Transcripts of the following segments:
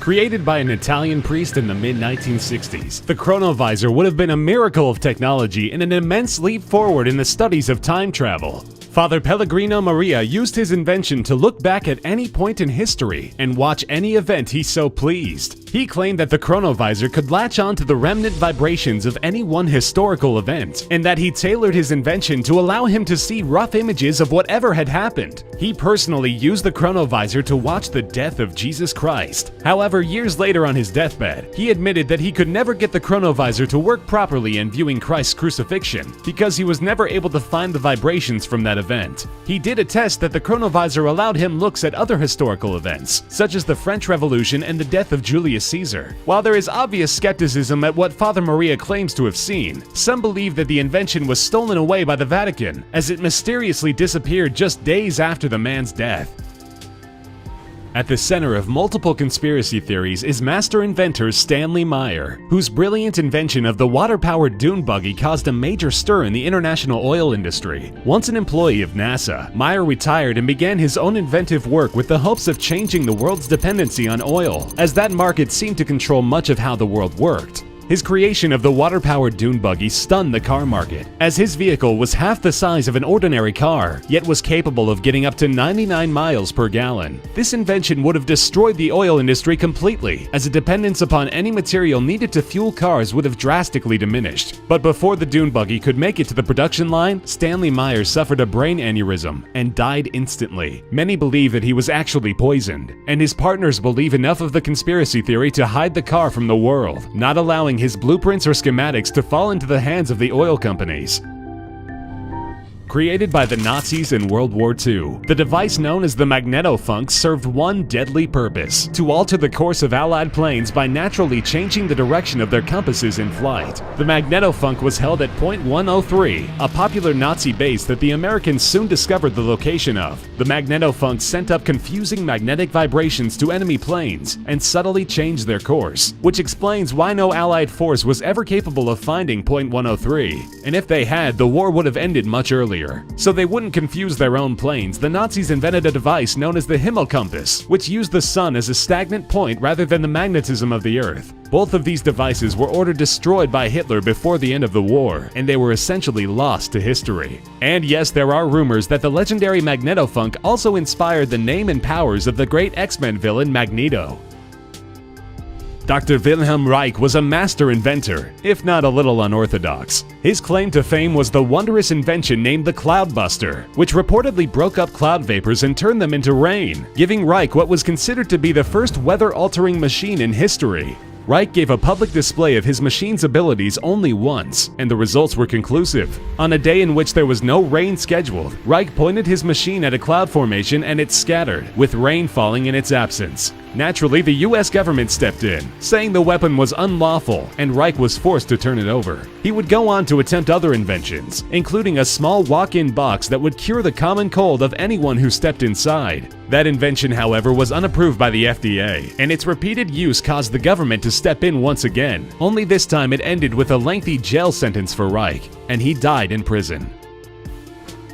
Created by an Italian priest in the mid-1960s, the chronovisor would have been a miracle of technology and an immense leap forward in the studies of time travel. Father Pellegrino Maria used his invention to look back at any point in history and watch any event he so pleased. He claimed that the chronovisor could latch on to the remnant vibrations of any one historical event, and that he tailored his invention to allow him to see rough images of whatever had happened. He personally used the chronovisor to watch the death of Jesus Christ. However, years later on his deathbed, he admitted that he could never get the chronovisor to work properly in viewing Christ's crucifixion because he was never able to find the vibrations from that event. He did attest that the chronovisor allowed him looks at other historical events, such as the French Revolution and the death of Julius Caesar. While there is obvious skepticism at what Father Maria claims to have seen, some believe that the invention was stolen away by the Vatican, as it mysteriously disappeared just days after the man's death. At the center of multiple conspiracy theories is master inventor Stanley Meyer, whose brilliant invention of the water-powered dune buggy caused a major stir in the international oil industry. Once an employee of NASA, Meyer retired and began his own inventive work with the hopes of changing the world's dependency on oil, as that market seemed to control much of how the world worked. His creation of the water-powered dune buggy stunned the car market, as his vehicle was half the size of an ordinary car, yet was capable of getting up to 99 miles per gallon. This invention would have destroyed the oil industry completely, as a dependence upon any material needed to fuel cars would have drastically diminished. But before the dune buggy could make it to the production line, Stanley Meyer suffered a brain aneurysm and died instantly. Many believe that he was actually poisoned, and his partners believe enough of the conspiracy theory to hide the car from the world, not allowing his blueprints or schematics to fall into the hands of the oil companies. Created by the Nazis in World War II, the device known as the magnetofunk served one deadly purpose: to alter the course of Allied planes by naturally changing the direction of their compasses in flight. The magnetofunk was held at Point 103, a popular Nazi base that the Americans soon discovered the location of. The magnetofunk sent up confusing magnetic vibrations to enemy planes and subtly changed their course, which explains why no Allied force was ever capable of finding Point 103. And if they had, the war would have ended much earlier. So they wouldn't confuse their own planes, the Nazis invented a device known as the Himmelkompass, which used the sun as a stagnant point rather than the magnetism of the Earth. Both of these devices were ordered destroyed by Hitler before the end of the war, and they were essentially lost to history. And yes, there are rumors that the legendary magnetofunk also inspired the name and powers of the great X-Men villain Magneto. Dr. Wilhelm Reich was a master inventor, if not a little unorthodox. His claim to fame was the wondrous invention named the Cloudbuster, which reportedly broke up cloud vapors and turned them into rain, giving Reich what was considered to be the first weather-altering machine in history. Reich gave a public display of his machine's abilities only once, and the results were conclusive. On a day in which there was no rain scheduled, Reich pointed his machine at a cloud formation and it scattered, with rain falling in its absence. Naturally, the US government stepped in, saying the weapon was unlawful, and Reich was forced to turn it over. He would go on to attempt other inventions, including a small walk-in box that would cure the common cold of anyone who stepped inside. That invention, however, was unapproved by the FDA, and its repeated use caused the government to step in once again. Only this time it ended with a lengthy jail sentence for Reich, and he died in prison.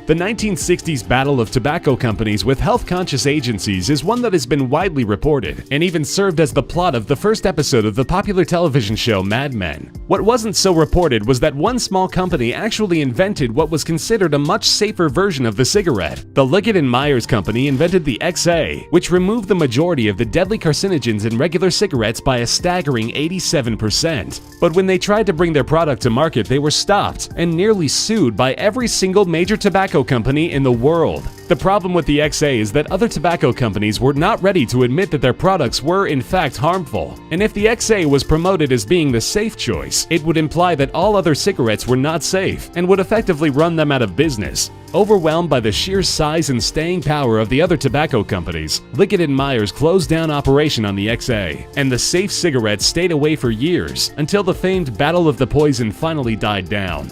The 1960s battle of tobacco companies with health-conscious agencies is one that has been widely reported, and even served as the plot of the first episode of the popular television show Mad Men. What wasn't so reported was that one small company actually invented what was considered a much safer version of the cigarette. The Liggett & Myers company invented the XA, which removed the majority of the deadly carcinogens in regular cigarettes by a staggering 87%. But when they tried to bring their product to market, they were stopped and nearly sued by every single major tobacco company in the world. The problem with the XA is that other tobacco companies were not ready to admit that their products were in fact harmful. And if the XA was promoted as being the safe choice, it would imply that all other cigarettes were not safe and would effectively run them out of business. Overwhelmed by the sheer size and staying power of the other tobacco companies, Liggett & Myers closed down operation on the XA, and the safe cigarettes stayed away for years until the famed Battle of the Poison finally died down.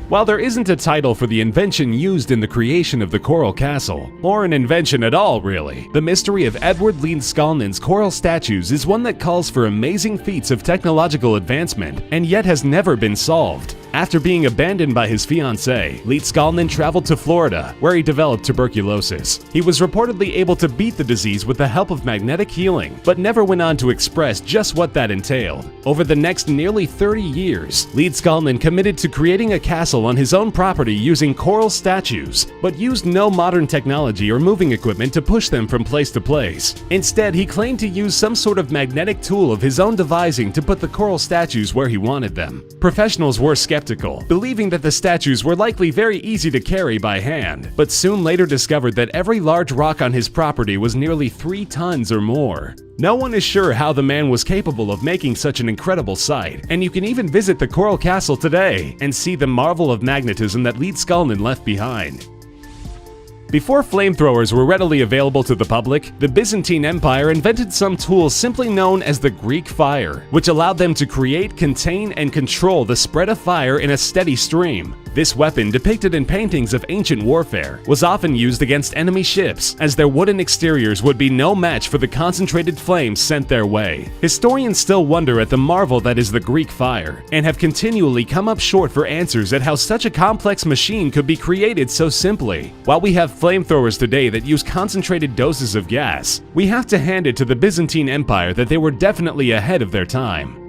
While there isn't a title for the invention used in the creation of the Coral Castle, or an invention at all really, the mystery of Edward Lean Skalnin's coral statues is one that calls for amazing feats of technological advancement and yet has never been solved. After being abandoned by his fiancée, Leet-Skalnin traveled to Florida, where he developed tuberculosis. He was reportedly able to beat the disease with the help of magnetic healing, but never went on to express just what that entailed. Over the next nearly 30 years, Leet-Skalnin committed to creating a castle on his own property using coral statues, but used no modern technology or moving equipment to push them from place to place. Instead, he claimed to use some sort of magnetic tool of his own devising to put the coral statues where he wanted them. Professionals were skeptical, believing that the statues were likely very easy to carry by hand, but soon later discovered that every large rock on his property was nearly 3 tons or more. No one is sure how the man was capable of making such an incredible sight, and you can even visit the Coral Castle today and see the marvel of magnetism that Leet-Skalnin left behind. Before flamethrowers were readily available to the public, the Byzantine Empire invented some tools simply known as the Greek fire, which allowed them to create, contain, and control the spread of fire in a steady stream. This weapon, depicted in paintings of ancient warfare, was often used against enemy ships, as their wooden exteriors would be no match for the concentrated flames sent their way. Historians still wonder at the marvel that is the Greek fire, and have continually come up short for answers at how such a complex machine could be created so simply. While we have flamethrowers today that use concentrated doses of gas, we have to hand it to the Byzantine Empire that they were definitely ahead of their time.